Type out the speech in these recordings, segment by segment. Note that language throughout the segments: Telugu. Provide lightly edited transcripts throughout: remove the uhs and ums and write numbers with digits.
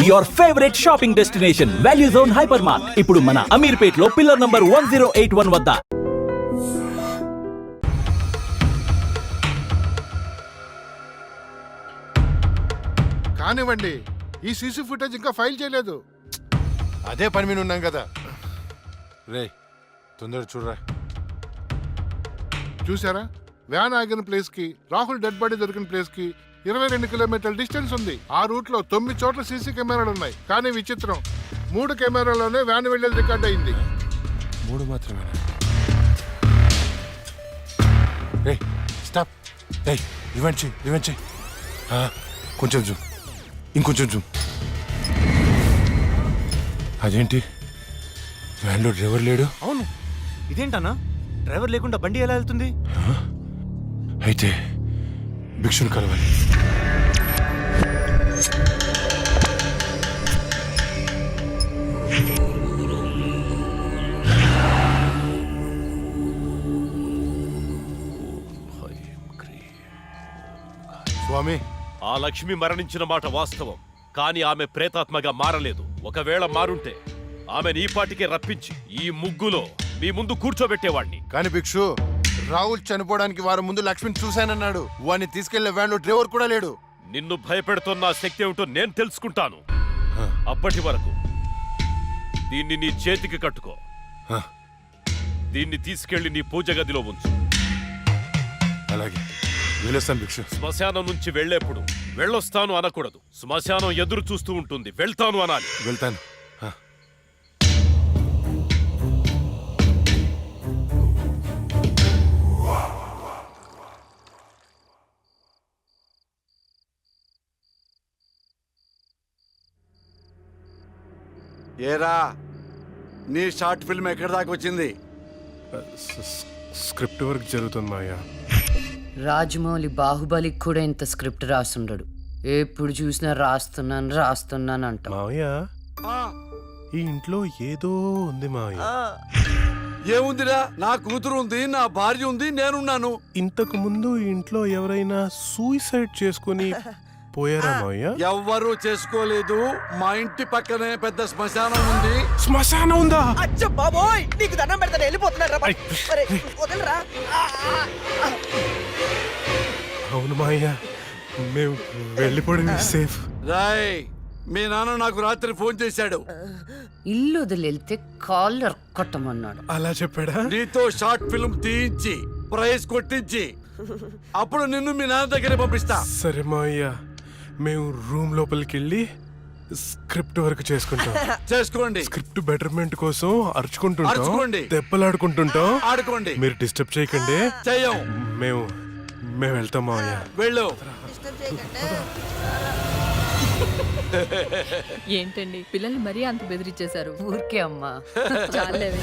Your favourite shopping destination value zone hyper mart ఇప్పుడు మన అమీర్పేట్ లో పిల్లర్ నంబర్ 1081 వద్ద. కానివ్వండి, ఈ సీసీ ఫుటేజ్ ఇంకా ఫైల్ చేయలేదు. అదే పని మీద ఉన్నాం కదా. రే తొందర చూడరా. చూసారా, వ్యాన్ ఆగిన ప్లేస్ కి రాహుల్ డెడ్ బాడీ దొరికిన ప్లేస్ కి 22 కిలోమీటర్ల డిస్టెన్స్ ఉంది. ఆ రూట్ లో 9 చోట్ల సీసీ కెమెరాలు ఉన్నాయి. కానీ విచిత్రం, 3 కెమెరాలోనే వ్యాన్ వెళ్ళేది రికార్డ్ అయింది. 3 మాత్రమే. రే స్టాప్. రే రివెంజ్ కొంచెం జూమ్, ఇంకొంచెం జూమ్. అదేంటి వ్యాన్లో డ్రైవర్ లేడు? అవును, ఇదేంటన్నా డ్రైవర్ లేకుండా బండి ఎలా వెళ్తుంది? అయితే భిక్షుని కలవాలి. స్వామి, ఆ లక్ష్మి మరణించిన మాట వాస్తవం, కానీ ఆమె ప్రేతాత్మగా మారలేదు. ఒకవేళ మారుంటే ఆమెను ఈ పాటికే రప్పించి ఈ ముగ్గులో మీ ముందు కూర్చోబెట్టేవాణ్ణి. కాని భిక్షు, రాహుల్ చనిపోవడానికి వారం ముందు లక్ష్మిని చూశానన్నాడు. వాడిని తీసుకెళ్లే వ్యాన్లో డ్రైవర్ కూడా లేడు. నిన్ను భయపెడుతున్న శక్తి ఏమిటో నేను తెలుసుకుంటాను. అప్పటి వరకు దీన్ని నీ చేతికి కట్టుకో. దీన్ని తీసుకెళ్లి నీ పూజ గదిలో ఉంచు. అలాగే వెళ్ళొస్తాను భిక్షు. శ్మశానం నుంచి వెళ్లేప్పుడు వెళ్ళొస్తాను అనకూడదు. శ్మశానం ఎదురు చూస్తూ ఉంటుంది, వెళ్తాను అనాలి. వెళ్తాను. ఏరా, నీ షార్ట్ ఫిల్మ్ ఎక్కడి దాకా వచ్చింది? స్క్రిప్ట్ వర్క్ జరుగుతుంది మాయా. రాజమౌళి బాహుబలికి కూడా ఇంత స్క్రిప్ట్ రాస్తుండడు. ఎప్పుడు చూసినా రాస్తున్నాను అంట. మావయ్య, ఈ ఇంట్లో ఏదో ఉంది మావయ్య. ఏముందిరా, నా కూతురు ఉంది, నా భార్య ఉంది, నేనున్నాను. ఇంతకు ముందు ఈ ఇంట్లో ఎవరైనా సూసైడ్ చేసుకుని పోయారా మావయ్య? ఎవ్వరూ చేసుకోలేదు. మా ఇంటి పక్కనే పెద్ద శ్మశానం ఉంది. శ్మశానం ఉందా? అచ్చ బాబోయ్, నీకు దండం పెడతాను, వెళ్ళిపోతున్నారా? వదలరా. అవును మావయ్య, మేము వెళ్ళిపోవడం సేఫ్. రాయ్, మీ నాన్న నాకు రాత్రి ఫోన్ చేశాడు. ఇల్లు వదిలేళ్తే కాళ్ళు కొట్టమన్నాడు. అలా చెప్పాడా? నీతో షార్ట్ ఫిల్మ్ తీయించి ప్రైజ్ కొట్టించి అప్పుడు నిన్ను మీ నాన్న దగ్గర పంపిస్తా. సరే మావయ్య, మేము రూమ్ లోపలికి వెళ్ళి స్క్రిప్ట్ వర్క్ చేసుకుంటాం. చేసుకోండి. స్క్రిప్ట్ బెటర్మెంట్ కోసం అరుచుకుంటుంటాం, అరుచుకోండి. దెబ్బలాడుకుంటుంటాం. ఆడుకోండి. మీరు డిస్టర్బ్ చేయకండి. చెయ్యం. మేము వెళ్తాం మావయ్య. వెళ్ళు. ఏంటండి పిల్లల్ని మరీ అంత బెదిరించేశారు? ఊరికే అమ్మా. చాలేవే.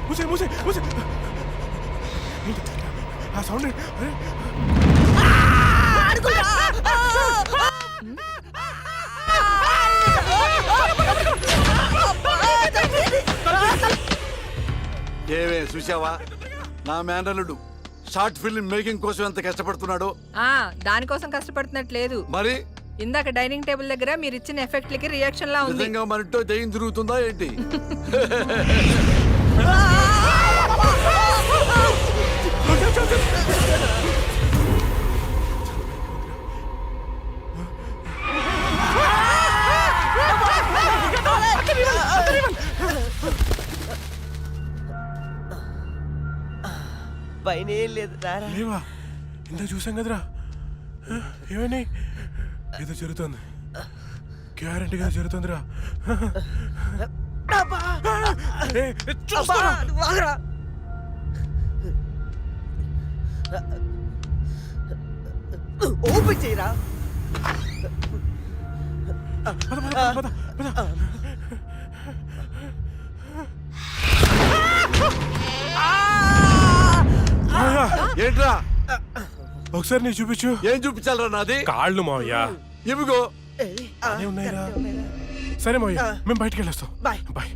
మూసే ఆ సౌండ్. ఏవే చూసావా, నా మేనల్లుడు షార్ట్ ఫిల్మ్ మేకింగ్ కోసం ఎంత కష్టపడుతున్నాడు? దానికోసం కష్టపడుతున్నట్లేదు. మరి ఇందాక డైనింగ్ టేబుల్ దగ్గర మీరు ఇచ్చిన ఎఫెక్ట్లకి రియాక్షన్ లా ఉంది. నిజంగా మనతో దయ్యం తిరుగుతుందా ఏంటి? పైన ఏం లేదు, లేవా? ఇంత చూసాం కదరా. ఏమని? ఏదో జరుగుతుంది, గ్యారంటీగా జరుగుతుందిరా. ఓపెన్ చేయరా. ఏంట్రా? ఒకసారి నీ చూపించు. ఏం చూపించాలరా? నాది కాళ్ళు మావయ్య. ఇవిగో. ఉన్నాయిరా. సరే మావయ్య మేము బయటికి వెళ్ళొస్తాం. బాయ్. బాయ్.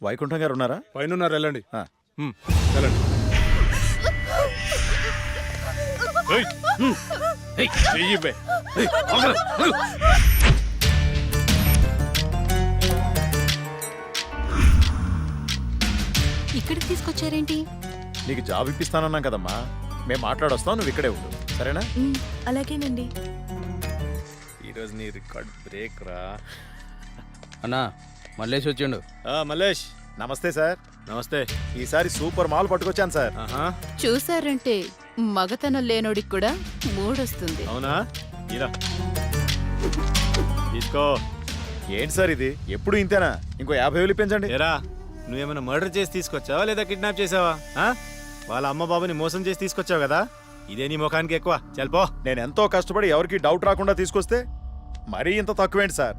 వైకుంఠం గారు ఉన్నారా? పైన ఉన్నారు, వెళ్ళండి. వెళ్ళండి. ఇక్కడికి తీసుకొచ్చారేంటి? నీకు జాబ్ ఇప్పిస్తానన్నాం కదమ్మా, మేము మాట్లాడొస్తాం, నువ్వు ఇక్కడే ఉండు, సరేనా? అలాగేనండి. ఈరోజు నీ రికార్డ్ బ్రేక్ రా. అన్నా మల్లేష్ వచ్చిండు. మల్లేష్ నమస్తే సార్. నమస్తే. ఈసారి సూపర్ మాల్ పట్టుకొచ్చాను సార్. చూసారంటే మగతనం లేనోడికి కూడా మూడొస్తుంది. అవునా? ఇరా తీసుకో. ఏంటి సార్ ఇది, ఎప్పుడు ఇంతేనా? ఇంకో 50,000 పెంచండి. ఏరా నువ్వేమైనా మర్డర్ చేసి తీసుకొచ్చావా లేదా కిడ్నాప్ చేసావా? వాళ్ళ అమ్మ బాబుని మోసం చేసి తీసుకొచ్చావు కదా, ఇదే నీ ముఖానికి ఎక్కువ. చల్పో. నేను ఎంతో కష్టపడి ఎవరికి డౌట్ రాకుండా తీసుకొస్తే మరీ ఇంత తక్కువేంటి సార్?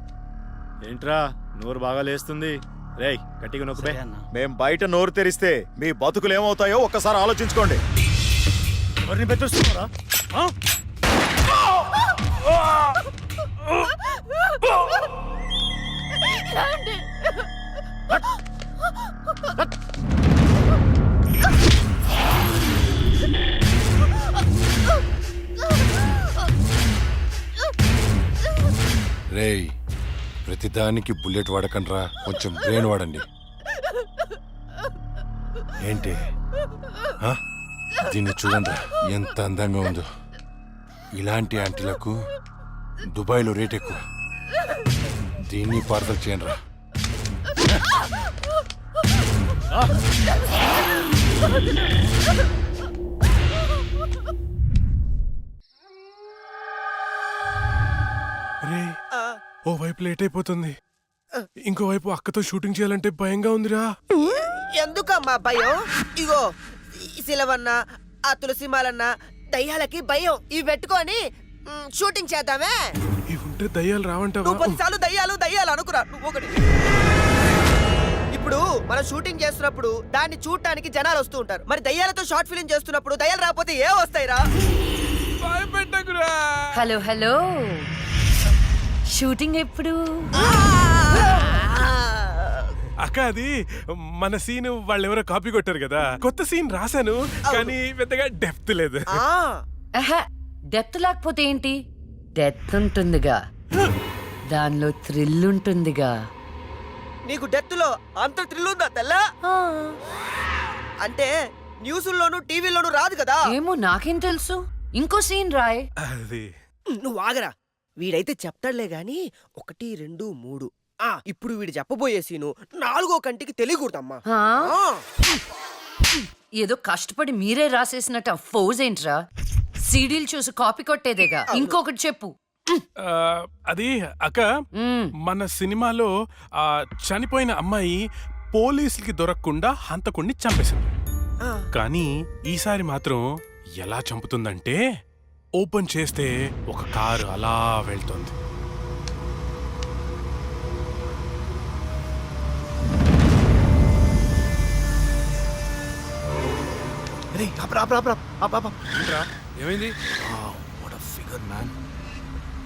ఏంట్రా నోరు బాగా లేస్తుంది? రేయ్ గట్టిగా నొక్కుపే. మేం బయట నోరు తెరిస్తే మీ బతుకులు ఏమవుతాయో ఒక్కసారి ఆలోచించుకోండి. ఎవరిని బెదిరిస్తున్నారా? రేయ్, ప్రతిదానికి బుల్లెట్ వాడకండ్రా, కొంచెం బ్రెయిన్ వాడండి. ఏంటి దీన్ని చూడండి, ఎంత అందంగా ఉందో. ఇలాంటి ఆంటీలకు దుబాయ్లో రేట్ ఎక్కువ. దీన్ని పార్సల్ చేయండి రా. రే, ఓ వైపు లేట్ అయిపోతుంది, ఇంకో వైపు అక్కతో షూటింగ్ చేయాలంటే భయంగా ఉందిరా. ఎందుకమ్మా భయం? ఇగో ఈ సిలవన్న, ఆ తులసిమాలన్న దయ్యాలకి భయం. ఇవి పెట్టుకొని షూటింగ్ చేద్దామే. ఇవి ఉంటే దయ్యాలు రావంటావా? నువ్వు 10 సార్లు దయ్యాలు దయ్యాలు అనుకురా. నువ్వు ఒకటి. ఇప్పుడు మనం షూటింగ్ చేస్తున్నప్పుడు దాన్ని చూడటానికి జనాలు వస్తూ ఉంటారు. మరి దయ్యాలతో షార్ట్ ఫిలిం చేస్తున్నప్పుడు దయ్యాలు రాకపోతే ఏ వస్తాయిరా? హలో హలో, షూటింగ్ ఎప్పుడు? అక్క అది మన సీన్ వాళ్ళు ఎవరో కాపీ కొట్టారు కదా, కొత్త సీన్ రాశాను కానీ పెద్దగా డెప్త్ లేదు. డెప్త్ లేకపోతే ఏంటి, డెత్ ఉంటుందిగా, దానిలో థ్రిల్ ఉంటుందిగా. నీకు డెత్ లో అంత థ్రిల్ ఉందా తెల్లా? అంటే న్యూస్లోను టీవీలోను రాదు కదా. ఏమో నాకేం తెలుసు, ఇంకో సీన్ రాయ్. అది నువ్వు ఆగరా, వీడైతే చెప్తాడులే గాని 1, 2, 3. ఇప్పుడు వీడు చెప్పబోయే సీను 4వ కంటికి తెలియకూడదమ్మా. ఏదో కష్టపడి మీరే రాసేసినట్టు ఫోజ్ ఏంట్రా? సీడీలు చూసి కాపీ కొట్టేదేగా. ఇంకొకటి చెప్పు. అది అక్క, మన సినిమాలో ఆ చనిపోయిన అమ్మాయి పోలీసులకి దొరకకుండా హంతకుణ్ణి చంపేసింది. కానీ ఈసారి మాత్రం ఎలా చంపుతుందంటే, ఓపెన్ చేస్తే ఒక కారు అలా వెళ్తుంది. ఏమైంది?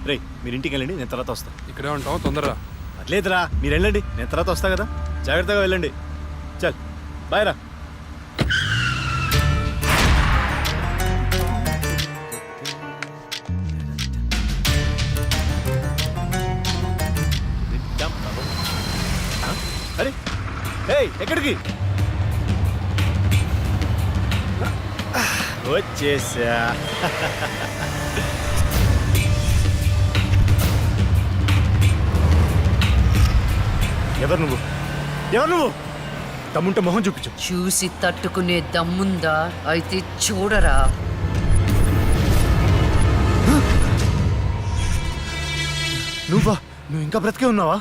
రే మీరు ఇంటికి వెళ్ళండి, నేను తర్వాత వస్తా. ఇక్కడే ఉంటాం, తొందరరా. లేదురా మీరు వెళ్ళండి, నేను తర్వాత వస్తా కదా. జాగ్రత్తగా వెళ్ళండి. చల్ బాయ్ రా. అరే ఏయ్, ఎక్కడికి వచ్చేసా? ఎవరు నువ్వు? ఎవరు నువ్వు? దమ్ముంటే మొహం చూపించు. చూసి తట్టుకునే దమ్ముందా? అయితే చూడరా. నువ్వు ఇంకా బ్రతికే ఉన్నావా?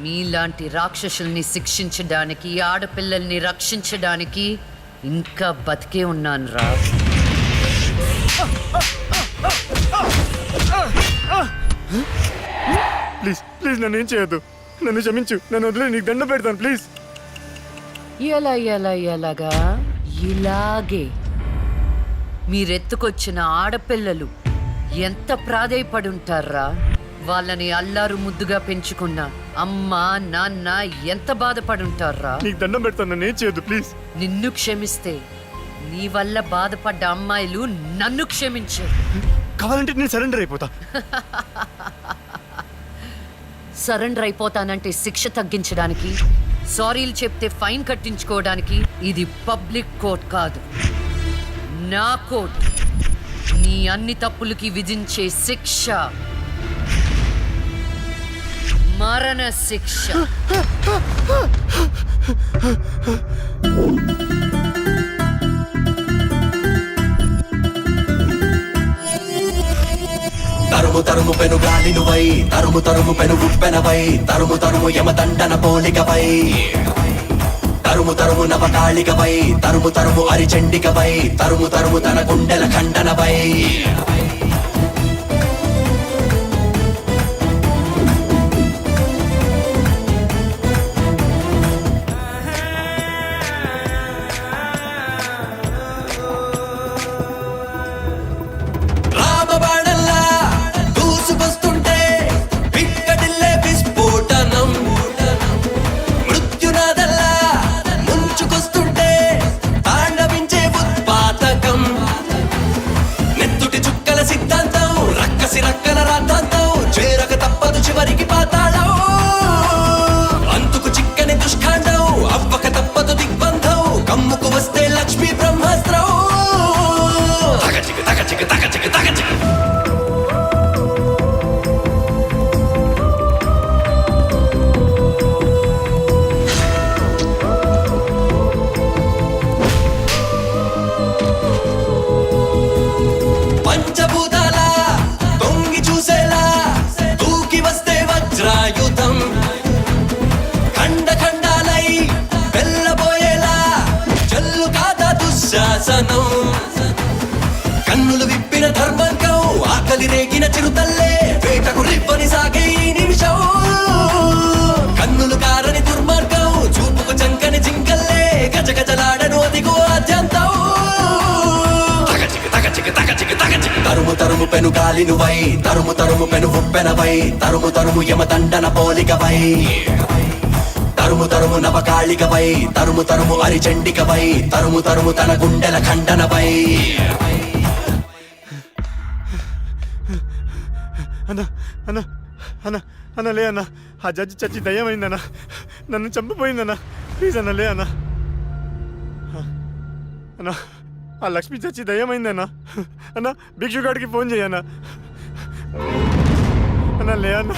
మీలాంటి రాక్షసుల్ని శిక్షించడానికి, ఆడపిల్లల్ని రక్షించడానికి ఇంకా బతికే ఉన్నాను రా. ప్లీజ్ ప్లీజ్ నన్ను ఏం చేయొద్దు, నన్ను క్షమించు, నన్ను వదిలే, నీకు దండం పెడతాను ప్లీజ్. ఎలాగా? ఇలాగే మీరెత్తుకొచ్చిన ఆడపిల్లలు ఎంత ప్రాధేయపడుంటారా? వాళ్ళని అల్లారు ముద్దుగా పెంచుకున్న అమ్మ నాన్న ఎంత బాధపడుంటారా? నీకు దండం పెడతాను, నేను చేయొద్దు ప్లీజ్. నిన్ను క్షమిస్తే నీ వల్ల బాధపడ్డ అమ్మాయిలు నన్ను క్షమించు. కావాలంటే నేను సరెండర్ అయిపోతా. సరెండర్ అయిపోతానంటే శిక్ష తగ్గించడానికి, సారీలు చెప్తే ఫైన్ కట్టించుకోవడానికి ఇది పబ్లిక్ కోర్ట్ కాదు, నా కోర్ట్. నీ అన్ని తప్పులకి విధించే శిక్ష మరణ శిక్ష. తరుము తరుము పెను గాలి నువ్వై, తరుము తరుము పెను ఉప్పెనవై, తరుము తరుము యమదండన పోలికవై, తరుము తరుము నవకాళికవై, తరుము తరుము అరిచండికవై, తరుము తరుము తన గుండెల ఖండనవై. రామబాణల్లా దూసుకొస్తుంటే పిక్కడిల్లే విస్ఫోటనం, మృత్యునాదల్లా ముంచుకొస్తుంటే తాండవించే ఉత్పాతకం, నెత్తుటి చుక్కల సిద్ధాంతం, రక్కసి రక్కల రాద్ధాంతం, చేరక తప్పదు చివరికి పాతాళం, అంతుకు చిక్కని దుష్కాండం, అవ్వక తప్పదు దిగ్బంధం, కమ్ముకు వస్తే లక్ష్మీ బ్రహ్మాస్త్రం. తగచిక తగచిక తగచిక తగచిక. పంచభూతాల తొంగి చూసేలా దూకి వస్తే వజ్రాయుధం, ఖండ ఖండాలై వెళ్ళబోయేలా జల్లు కాదా దుశ్శాసనం, కన్నులు విప్పిన ధర్మంకం, ఆకలి రేగిన చిరుతల్లే వేటకు రివ్వని సాగే ఈ నిమిషం, కన్నులు కారని దుర్మార్గం, చూపుకు చంకని జింకల్లే గజగజలాడను అదిగో ఆద్యంతం. తగచిక తగచిక తగచిక తగచిక. తరుము తరుము పెను గాలి నువ్వై, తరుము తరుము పెను ఉప్పెనవై, తరుము తరుము యమదండన పోలికవై, తరుము తరుము నవకాళికవై, తరుము తరుము అరిచండికవై, తరుము తరుము తన గుండెల ఖండనవై. అన్న అన్న అన్న అన్న లే అన్న, ఆ జడ్జి చచ్చి దయ్యమైందన్న, నన్ను చంపిపోయిందన్న, ప్లీజ్ అన్న లే అన్న. అన్న ఆ లక్ష్మి చచ్చి దయ్యమైందన్న, అన్న భిక్షుగాడికి ఫోన్ చేయన్న, అన్న లే అన్న.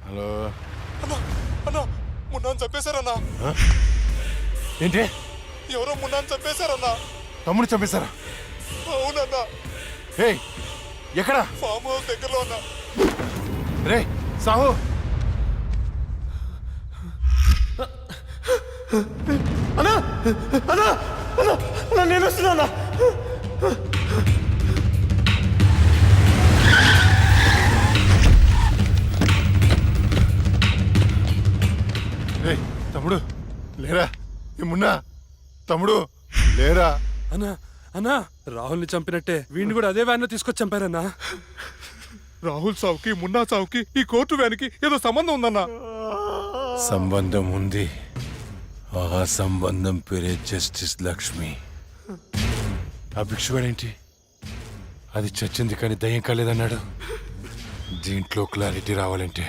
హలో అన్నా మున్నాను చంపేశారన్నా. ఏంటి? ఎవరో మున్నాను చంపేశారన్నా. తమ్ముడు చంపేశారా? అవునన్నా, ఏయ్ ఎక్కడ? ఫామ్ హౌస్ దగ్గరలో ఉన్నా. రే సాహు, అన్నా అన్నా అన్నా అన్నా నేను వస్తున్నా. రే తమ్ముడు లేరా? ఏమున్నా తమ్ముడు లేరా? అన్నా అన్నా, రాహుల్ని చంపినట్టే వీడిని కూడా అదే వ్యాన్ లో తీసుకొచ్చి చంపారన్నా. రాహుల్ సావుకి మున్నా సావుకి ఈ కోర్టు వ్యాన్కి ఏదో సంబంధం ఉందన్నా. సంబంధం ఉంది. ఆ సంబంధం పేరే జస్టిస్ లక్ష్మి. ఆ భిక్షుగాడేంటి అది చచ్చింది కానీ దయ్యం కాలేదన్నాడు. దీంట్లో క్లారిటీ రావాలంటే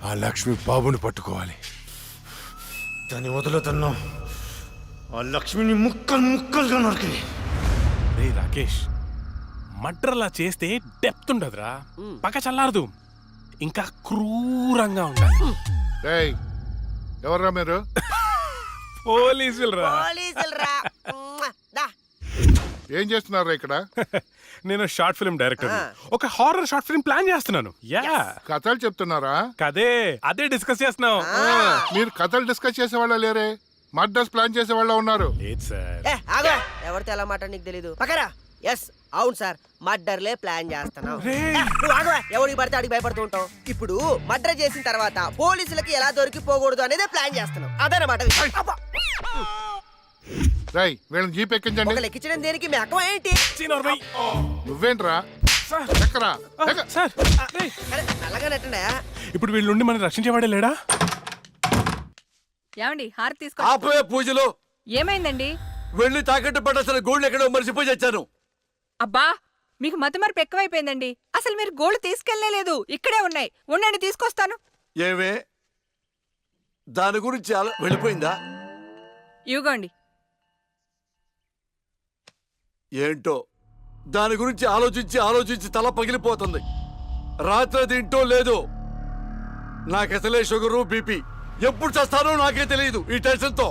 ఆ లక్ష్మి బాబుని పట్టుకోవాలి. దాన్ని వదులుతున్నా, ఆ లక్ష్మిని ముక్కలు ముక్కలుగా నరికి. రే రాకేష్, మడ్రలా చేస్తే డెప్త్ ఉండదురా, పక్క చల్లారదు, ఇంకా క్రూరంగా ఉండాలి. రేయ్ ఎవర్రా మీరు? పోలీసులరా. ఏం చేస్తున్నారా ఇక్కడ? నేను షార్ట్ ఫిల్మ్ డైరెక్టర్, ఒక హారర్ షార్ట్ ఫిల్మ్ ప్లాన్ చేస్తున్నాను. యా, కథలు చెప్తున్నారా? కదే అదే డిస్కస్ చేస్తున్నాం. మీరు కథలు డిస్కస్ చేసే వాళ్ళ లేరే, మర్డర్స్ ప్లాన్ చేసే వాళ్ళ ఉన్నారు. లేదు సార్. ఎవరితో ఎలా మాట నీకు తెలీదు. పక్కరా. ఎస్ అవును సార్, మర్డర్లే ప్లాన్ చేస్తున్నాం. ఎవరికి పడితే అడిగి భయపడుతూ ఉంటాం. ఇప్పుడు మర్డర్ చేసిన తర్వాత పోలీసులకి ఎలా దొరికిపోకూడదు అనేది ప్లాన్ చేస్తున్నాం. అదనమాట విషయం. రై వీళ్ళని జీప్ ఎక్కించండి. లెక్కించడం దేనికి? మీ అక్కం ఏంటి? నువ్వేంట్రా? ఎక్కరా? సార్ నల్లగా నెట్టండా? ఇప్పుడు వీళ్ళ నుండి మనం రక్షించేవాడే లేడా? ఏమండి హారతి తీసుకో. ఆపే పూజలు. ఏమైందండి? వెళ్ళి తాకట్టు పట్టాల్సిన గోల్డ్ ఎక్కడో మర్చిపోయి వచ్చాను. అబ్బా మీకు మతిమరుపు ఎక్కువైపోయిందండి. అసలు మీరు గోల్డ్ తీసుకెళ్లేదు, ఇక్కడే ఉన్నాయి. ఉండండి తీసుకొస్తాను. ఏవే దాని గురించి వెళ్ళిపోయిందా? ఇవ్వండి. ఏంటో దాని గురించి ఆలోచించి ఆలోచించి తల పగిలిపోతుంది. రాత్రి తింటో లేదో, నాకసలే షుగరు బీపీ. ఎప్పుడు చేస్తానో నాకే తెలియదు ఈ టెన్షన్తో.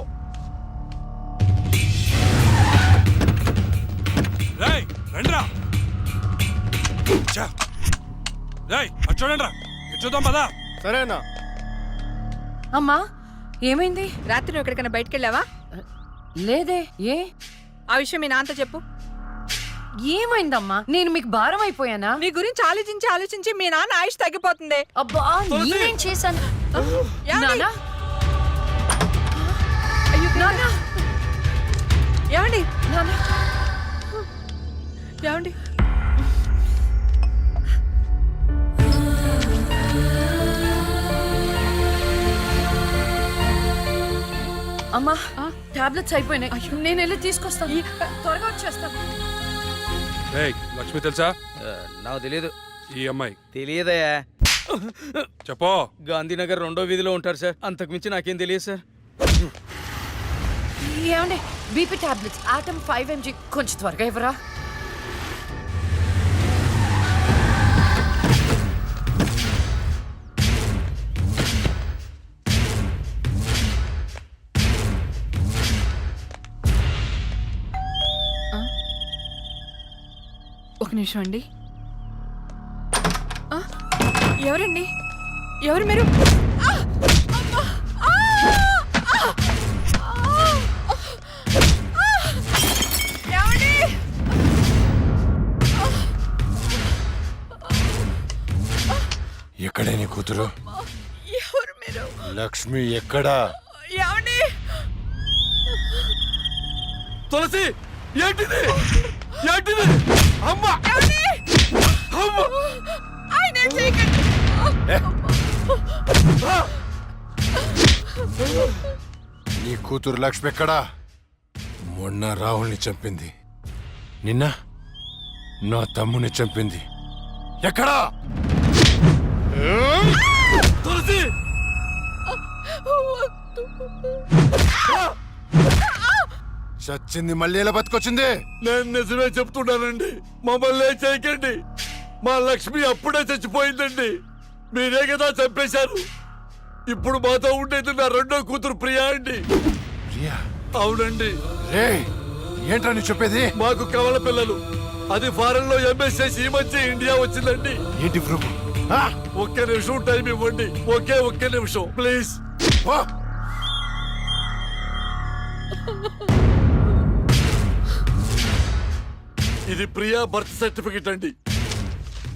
చూడండి చూద్దాం పదా. సరేనా? అమ్మా ఏమైంది? రాత్రి నువ్వు ఎక్కడికైనా బయటికి వెళ్ళావా? లేదే. ఏ? ఆ విషయం మీ నాన్నతో చెప్పు. ఏమైందమ్మా? నేను మీకు భారం అయిపోయానా? నీ గురించి ఆలోచించి ఆలోచించి మీ నాన్న ఆయుష్ తగ్గిపోతుంది. అబ్బా నేనేం చేశాను? నాన్నా? అయ్యో నాన్నా? ఏమండి నాన్నా? ఏమండి? అమ్మా టాబ్లెట్స్ అయిపోయినాయి, నేను వెళ్ళి తీసుకొస్తాను. త్వరగా వచ్చేస్తాను. లక్ష్మి తెలుసా? నాకు తెలియదు. ఈ అమ్మాయి తెలియదయా? చెప్పో. గాంధీనగర్ 2వ వీధిలో ఉంటారు సార్, అంతకు మించి నాకేం తెలియదు సార్. ఏమండి బీపీ టాబ్లెట్స్ ఆటమ్ 5 mg కొంచెం త్వరగా ఇవ్వరా? ఒక నిమిషం అండి. ఎవరండి? ఎవరు మీరు? ఎక్కడే నీ కూతురు? ఎవరు మీరు? లక్ష్మి ఎక్కడా? ఏమండి? తులసి ఏంటిది? ఏంటిది? అమ్మా! అమ్మా! ఆయన చేయకండి. నీ కూతురు లక్ష్మి ఎక్కడా? మొన్న రాహుల్ని చంపింది, నిన్న నా తమ్ముని చంపింది. ఎక్కడా? తులసి! చచ్చింది మళ్ళీ ఎలా బతికొచ్చింది? నేను నిజమే చెప్తున్నానండి, మమ్మల్ని చేయకండి. మా లక్ష్మి అప్పుడే చచ్చిపోయిందండి, మీరే కదా చంపేశారు. ఇప్పుడు మాతో ఉండేది నా రెండో కూతురు ప్రియా అండి. అవునండి. ఏంట్రా నీ చెప్పేది? మాకు కవల పిల్లలు, అది ఫారెన్ లో ఎంఎస్ చేసి ఈ మధ్య ఇండియా వచ్చిందండి. ఏంటి ప్రూఫ్? ఒక్క నిమిషం టైం ఇవ్వండి, ఒక్క నిమిషం ప్లీజ్. ఇది ప్రియా బర్త్ సర్టిఫికెట్ అండి.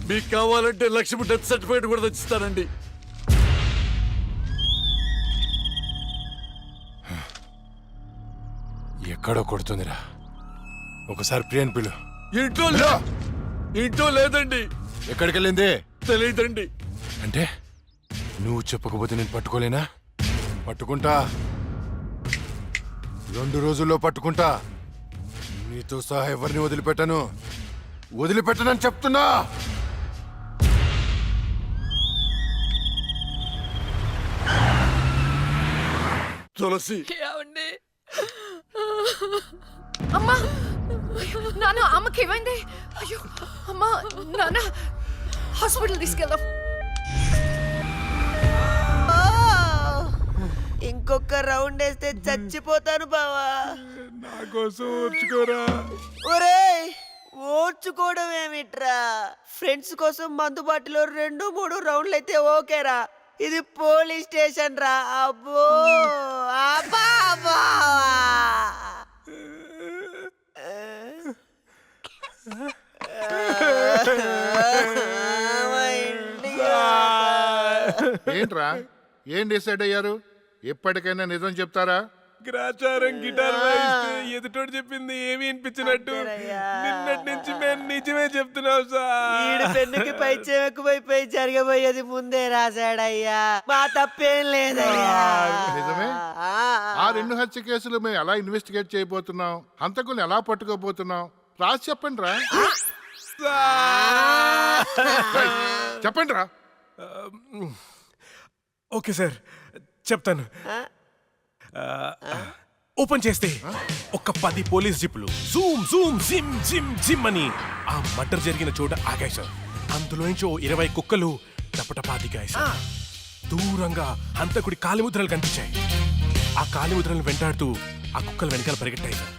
మీకు కావాలంటే లక్ష్మి డెత్ సర్టిఫికెట్ కూడా తెచ్చిస్తానండి. ఎక్కడో కొడుతుందిరా, ఒకసారి ప్రియన్ పిలు. ఇంట్లో లేదండి. ఎక్కడికి వెళ్ళింది? తెలియదండి. అంటే నువ్వు చెప్పకపోతే నేను పట్టుకోలేనా? పట్టుకుంటా, 2 రోజుల్లో పట్టుకుంటా. నీతో సహా ఎవరిని వదిలిపెట్టనని చెప్తున్నా. తులసి ఏమండి? అమ్మా అయ్యో, నాన్న అమ్మకి ఏమైంది? అయ్యో అమ్మా, నాన్న హాస్పిటల్ తీసుకెళ్దాం. ఇంకొక రౌండ్ వేస్తే చచ్చిపోతాను బావా. నా కోసం ఓర్చుకోరా. ఒరేయ్, ఓర్చుకోవడం ఏమిట్రా? ఫ్రెండ్స్ కోసం మందు బాటిలో 2-3 రౌండ్లు అయితే ఓకేరా. ఇది పోలీస్ స్టేషన్ రా. అబ్బో అబ్బా అబ్బా. ఏంట్రా, ఏం డిసైడ్ అయ్యారు? ఎప్పటికైనా నిజం చెప్తారా? గ్రాచారం గిటార్ వాయిస్తే ఎదుటోడు చెప్పింది ఏమి వినిపించినట్టు నిన్నటి నుంచి మేము నిజమే చెప్తున్నాం సార్. పెన్నుకి పై చెక్కుపోయిపోయి జరగబోయేది ముందే రాశాడయ్యా. మా తప్పేం లేదయ్యా. నిజమే. ఆ 2 హత్య కేసులు మేము ఎలా ఇన్వెస్టిగేట్ చేయబోతున్నాం, హంతకుల్ని ఎలా పట్టుకోబోతున్నాం రాసి చెప్పండి రా. చెప్పండి రా. ఓకే సార్, చెప్తాను. ఓపెన్ చేస్తే ఒక 10 పోలీస్ జీపులు జూమ్ జూమ్ జిమ్ జిమ్ జిమ్ అని ఆ మర్డర్ జరిగిన చోట ఆగాయి సార్. అందులోంచి 20 కుక్కలు టపటపా దిగాయి సార్. దూరంగా హంతకుడి కాలిముద్రలు కనిపించాయి. ఆ కాలిముద్రలను వెంటాడుతూ ఆ కుక్కలు వెనకాల పరిగెట్టాయి సార్.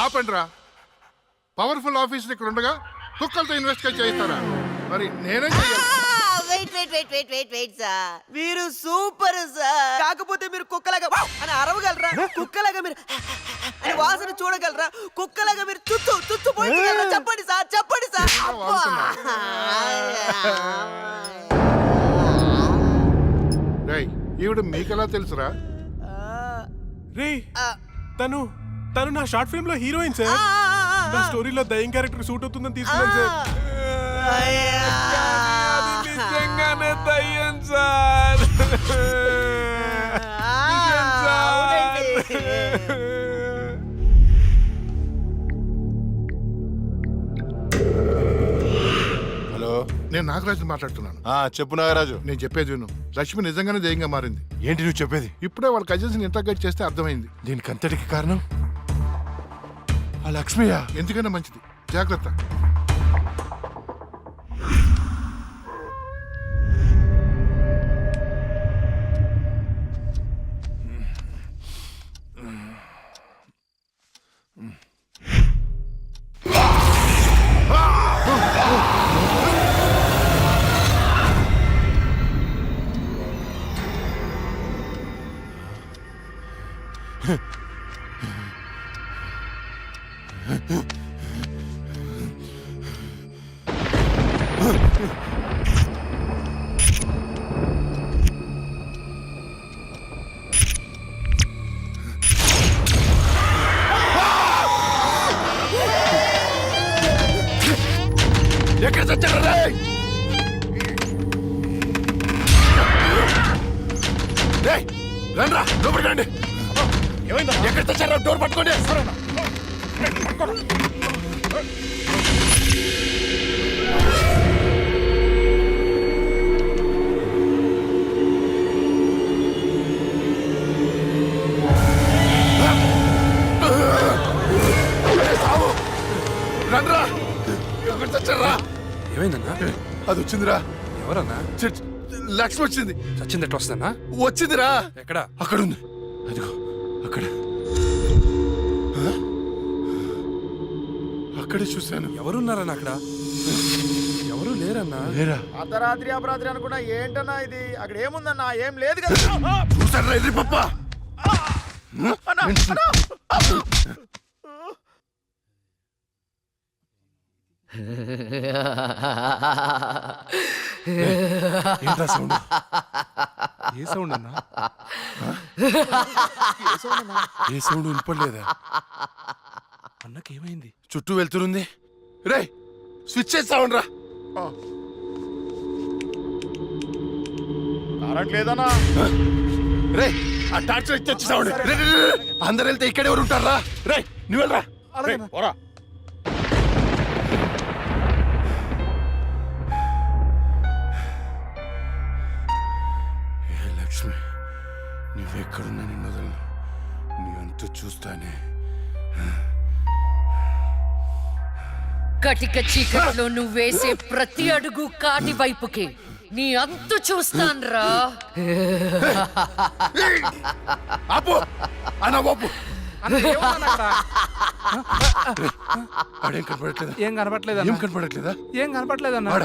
ఆపండి రా. పవర్ఫుల్ ఆఫీసర్ ఇక్కడ ఉండగా కుక్కలతో ఇన్వెస్టిగేట్ చేయిస్తారా? మరి నేనేం చెయ్యాలి? వెయిట్ సార్, మీరు సూపర్ సార్. కాకపోతే మీరు కుక్కలాగా వావ్ అని అరవగలరా? కుక్కలాగా మీరు అని వాసన చూడగలరా? కుక్కలాగా మీరు చుట్టూ చుట్టూ పోయించగలరా? చెప్పండి సార్, చెప్పండి సార్. రేయ్, ఈవిడ మీకెలా తెలుసురా? రే, తను నా షార్ట్ ఫిల్మ్ లో హీరోయిన్ సార్. నా స్టోరీలో దయ్యం క్యారెక్టర్ సూట్ అవుతుందని తీసుకున్నాను సార్. అది నిజంగానే దయ్యం సార్. నిజం సార్. హలో, నేను నాగరాజు మాట్లాడుతున్నాను. చెప్పు నాగరాజు. నేను చెప్పేది విను. లక్ష్మి నిజంగానే దయ్యంగా మారింది. ఏంటి నువ్వు చెప్పేది? ఇప్పుడే వాళ్ళ కజిన్స్ ని ఇంటర్గేట్ చేస్తే అర్థమైంది. దీనికి అంతటికి కారణం ఆ లక్ష్మియా? ఎందుకైనా మంచిది, జాగ్రత్త. ఎక్కడ చచ్చారా? రండి రా, లోపలికి రండి. ఎక్కడ చచ్చారా? డోర్ పట్టుకోండి. రండి రా, ఎక్కడ చచ్చారా? ఏమైందన్నా? అది వచ్చిందిరా. ఎవరన్నా? లక్ష్మి వచ్చింది. చచ్చింది ఎట్లా వస్తుందన్నా? వచ్చిందిరా. ఎక్కడ? అక్కడ ఉంది, అదిగో అక్కడ. అక్కడే చూశాను. ఎవరున్నారన్నా అక్కడ? ఎవరు లేరన్నా. లేరా? అర్ధరాత్రి అపరాత్రి అనుకున్నా ఏంటన్నా ఇది? అక్కడ ఏముందన్నా? ఏం లేదు కదా. చూసారా ఎర్రి పప్ప? ఏంట్రా సౌండ్? ఏ సౌండ్ అన్నా? ఏ సౌండ్ వినపడలేదా? అన్నకేమైంది? చుట్టూ వెళ్తురుంది. రే, స్విచ్ చేస్తావుండ్రా. కరెంట్ లేదన్నా. రే, ఆ టార్చ్ లైట్ తెచ్చేసావండి. అందరు వెళ్తే ఇక్కడ ఎవరు ఉంటారా? రే, నువ్వు వెళ్ళరా. పోరా. లక్ష్మి, నువ్వెక్కడున్నా నిన్ను వదలను. నీ అంతు చూస్తానే. కటిక చీకట్లో నువ్వు వేసే ప్రతి అడుగు కాటి వైపుకి నీ అంతు చూస్తాన్రా. ఆపు అన్న బాపు. ఆడేం కనపడట్లేదా? ఏం కనపట్లేదా? ఏం కనపడట్లేదా? ఏం కనపట్లేదన్నా? ఆడ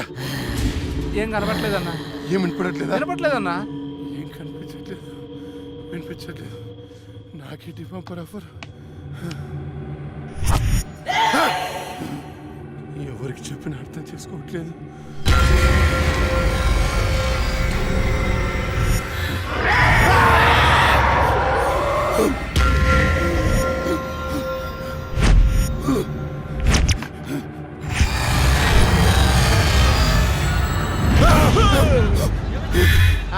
ఏం కనపట్లేదన్నా? ఏం వినపడట్లేదా? కనపట్లేదన్నా? ఏం కనిపించట్లేదు, వినిపించట్లేదు. నాకేంటి పంపర్ ఆఫర్? ఎవరికి చెప్పిన అర్థం చేసుకోవట్లేదు.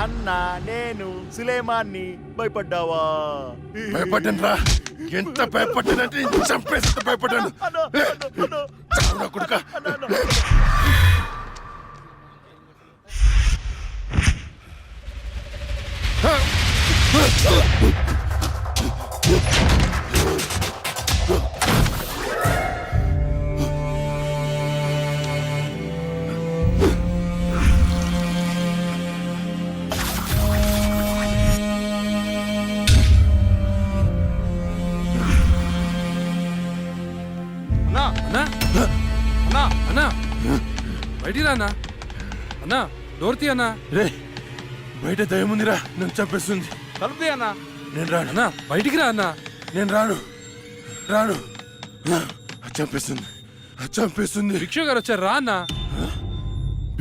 అన్నా నేను సులేమాన్ని భయపడ్డావా? భయపడ్డాను రా. ఎంత భయపడ్డానంటే చంపేసి భయపడ్డాను. చావురా కొడుకా. అన్నా అన్నా అన్నా అన్నా బయటికి రా అన్నా. అన్నా డోర్ తీ అన్నా. రే బయట దయ్యం ఉందిరా, నన్ను చంపేస్తుంది. తలుపు తీ అన్నా. నేను రాను. అన్నా బయటికి రా అన్నా. నేను రాను రాను. అది చంపేస్తుంది, అది చంపేస్తుంది. భిక్షు గారు వచ్చారు రా అన్నా.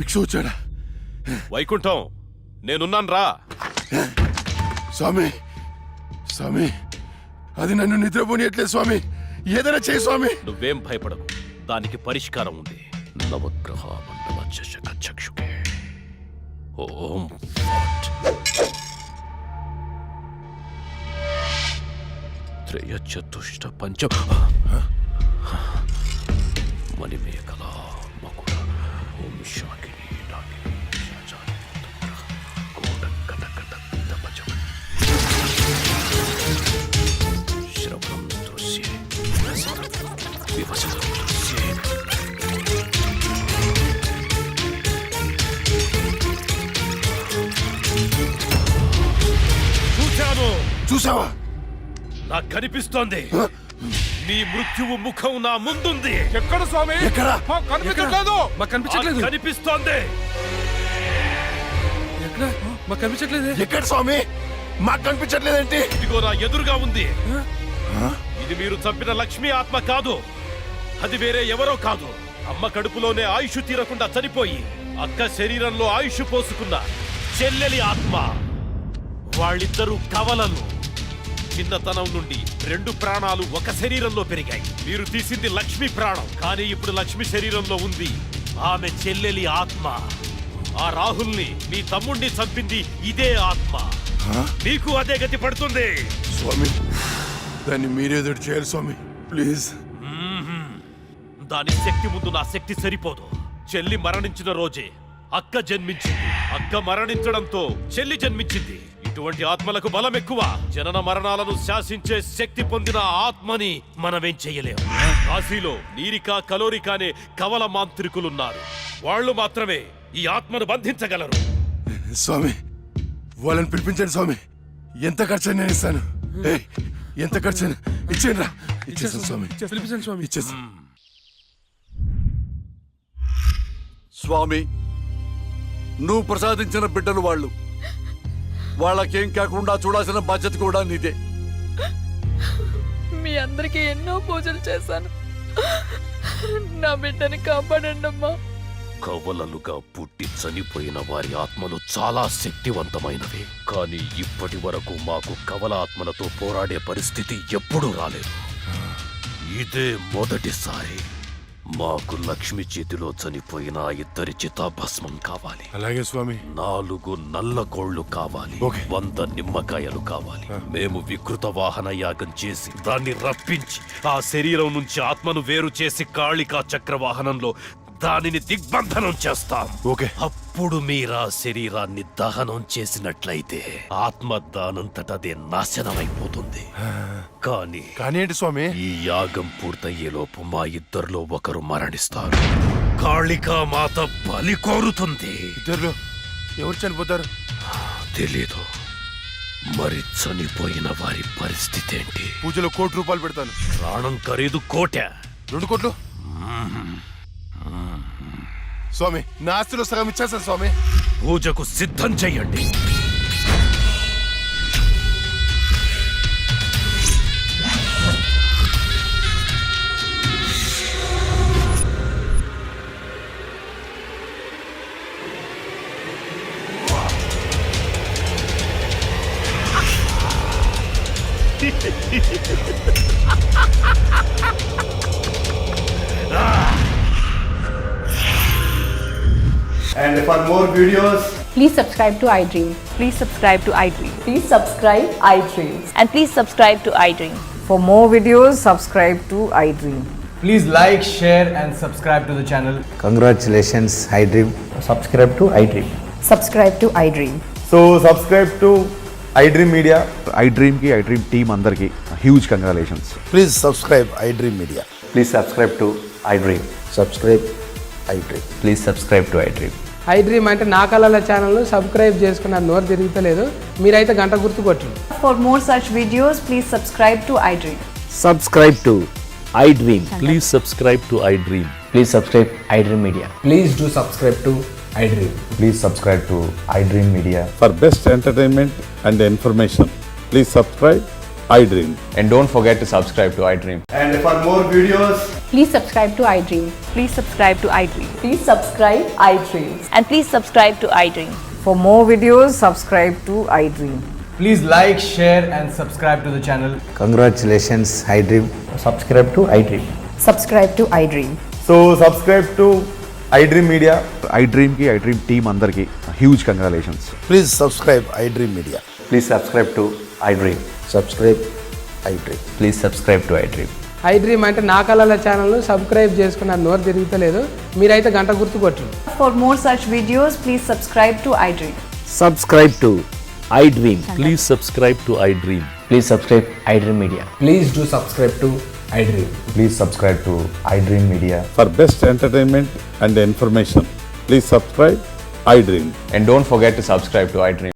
భిక్ష వచ్చాడా? వైకుంఠం నేనున్నాను రా. స్వామి స్వామి, అది నన్ను నిద్రపోనియట్లేదు స్వామి. ఏదైనా చేయి స్వామి. నువ్వేం భయపడకు, దానికి పరిష్కారం ఉంది. నవగ్రహ మండల చషక చక్షుకే ఓం ఫట్. త్రయ చతుష్ట పంచ మణిమేఖల మకుట ఓం శాకిని నాగిని శాచాని కోటకటకట తపజం శ్రవణం దృశ్యే వివసనం దృశ్యే. చూశాను. చూసావా? నాకు కనిపిస్తోంది. నీ మృత్యువు ముఖం నా ముందుంది. ఎక్కడ స్వామి? ఎక్కడ? మాకు కనిపించట్లేదు. మాకు కనిపించట్లేదు. కనిపిస్తోంది. ఎక్కడ? మాకు కనిపించట్లేదు. ఎక్కడ స్వామి? మాకు కనిపించట్లేదేంటి? ఇదిగో నా ఎదురుగా ఉంది. ఇది మీరు చంపిన లక్ష్మీ ఆత్మ కాదు. అది వేరే ఎవరో కాదు. అమ్మ కడుపులోనే ఆయుష్ తీరకుండా చనిపోయి అక్క శరీరంలో ఆయుష్ పోసుకున్న చెల్లెలి ఆత్మ. వాళ్ళిద్దరూ కవలలు. చిన్నతనం నుండి 2 ప్రాణాలు ఒక శరీరంలో పెరిగాయి. మీరు తీసింది లక్ష్మి ప్రాణం, కానీ ఇప్పుడు లక్ష్మి శరీరంలో ఉంది ఆమె చెల్లెలి ఆత్మ. ఆ రాహుల్ని మీ తమ్ముణ్ణి చంపింది ఇదే ఆత్మ. మీకు అదే గతి పడుతుంది. స్వామి దాన్ని మీరేదో చేయాలి స్వామి, ప్లీజ్. దాని శక్తి ముందు నా శక్తి సరిపోదు. చెల్లి మరణించిన రోజే అక్క జన్మించింది. అక్క మరణించడంతో చెల్లి జన్మించింది. ఇటువంటి ఆత్మలకు బలం ఎక్కువ. జనన మరణాలను శాసించే శక్తి పొందిన ఆత్మని మనమేం చెయ్యలేము. కాశీలో నీరిక కలోరిక అనే కవల మాంత్రికులున్నారు. వాళ్ళు మాత్రమే ఈ ఆత్మను బంధించగలరు. స్వామి వాళ్ళని పిలిపించండి స్వామి. ఎంత ఖర్చు నేను ఇస్తాను. ఏయ్, ఎంత ఖర్చు ఇచ్చేయండి రా. ఇచ్చేస్తాను స్వామి. పిలిపించండి స్వామి. ఇచ్చేస్తాను. స్వామి నువ్వు ప్రసాదించిన బిడ్డలు వాళ్ళు. వాళ్ళకేం కాకుండా చూడాల్సిన బాధ్యత కూడా నీదే. మీ అందరికీ ఎన్నో పూజలు చేశాను. నా బిడ్డని కాపాడండి అమ్మా. కవలలుగా పుట్టి చనిపోయిన వారి ఆత్మలు చాలా శక్తివంతమైనవి. కానీ ఇప్పటి వరకు మాకు కవల ఆత్మలతో పోరాడే పరిస్థితి ఎప్పుడూ రాలేదు. ఇదే మొదటిసారి. మాకు లక్ష్మి చేతిలో చనిపోయిన 2 చితాభస్మం కావాలి. అలాగే స్వామి. 4 నల్ల కోళ్లు కావాలి. ఓకే. 100 నిమ్మకాయలు కావాలి. మేము వికృత వాహన యాగం చేసి దాన్ని రప్పించి ఆ శరీరం నుంచి ఆత్మను వేరు చేసి కాళికా చక్ర వాహనంలో దానిని దిగ్బంధనం చేస్తాం. ఓకే. అప్పుడు ఇప్పుడు మీరా శరీరాన్ని దహనం చేసినట్లయితే ఆత్మ దానంతటదే నాశనమైపోతుంది. కానీ కానీ ఏంటి స్వామి? ఈ యాగం పూర్తయ్యేలోపు మా ఇద్దరిలో ఒకరు మరణిస్తారు. కాళికామాత బలి కోరుతుంది. ఇద్దరులో ఎవరు చనిపోతారు? తెలీదు. మరి చనిపోయిన వారి పరిస్థితి ఏంటి? పూజలో ₹1,00,00,000 పెడతాను. ప్రాణం ఖరీదు 1,00,00,000. 2 కోట్లు. స్వామి, నా ఆస్తిలో సగం ఇచ్చేస్తాను స్వామి. పూజకు సిద్ధం చెయ్యండి. And for more videos, Please subscribe to iDream. Please subscribe to iDream. Please subscribe iDream. And please subscribe to iDream. For more videos, subscribe to iDream. please like, share, and subscribe to the channel. Congratulations iDream. Subscribe to iDream. Subscribe to iDream. So subscribe to iDream Media. iDream కి iDream టీమ్ అందరికి huge congratulations. Please subscribe iDream media. Please subscribe to iDream. Subscribe iDream. Please subscribe to iDream. iDream అంటే నా కళల ఛానల్ సబ్స్క్రైబ్ చేసుకున్న నోరు తిరుగుతలేదు. మీరైతే గంట గుర్తు కొట్టండి. For more such videos, please subscribe to iDream. Subscribe to iDream. Please subscribe to iDream. Please subscribe iDream Media. Please do subscribe to iDream. Please subscribe to iDream media. For best entertainment and information, please subscribe iDream. And don't forget to subscribe to iDream. And for more videos, Please subscribe to iDream. Please subscribe to iDream. Please subscribe iDream. And please subscribe to iDream. For more videos, subscribe to iDream. please like, share, and subscribe to the channel. Congratulations iDream. Subscribe to iDream. Subscribe to iDream. So subscribe to iDream Media. iDream కి iDream టీమ్ అందరికి huge congratulations. Please subscribe iDream media. Please subscribe to iDream. Subscribe iDream. Please subscribe to iDream. iDream అంటే నా కళల ఛానల్ సబ్స్క్రైబ్ చేసుకున్న నోరు తిరుగుతలేదు. మీరైతే గంట గుర్తు కొట్టండి. For more such videos, please subscribe to iDream. Subscribe to iDream. Please subscribe to iDream. Please subscribe iDream Media. Please do subscribe to iDream. Please subscribe to iDream media. For best entertainment and information, please subscribe iDream. And don't forget to subscribe to iDream.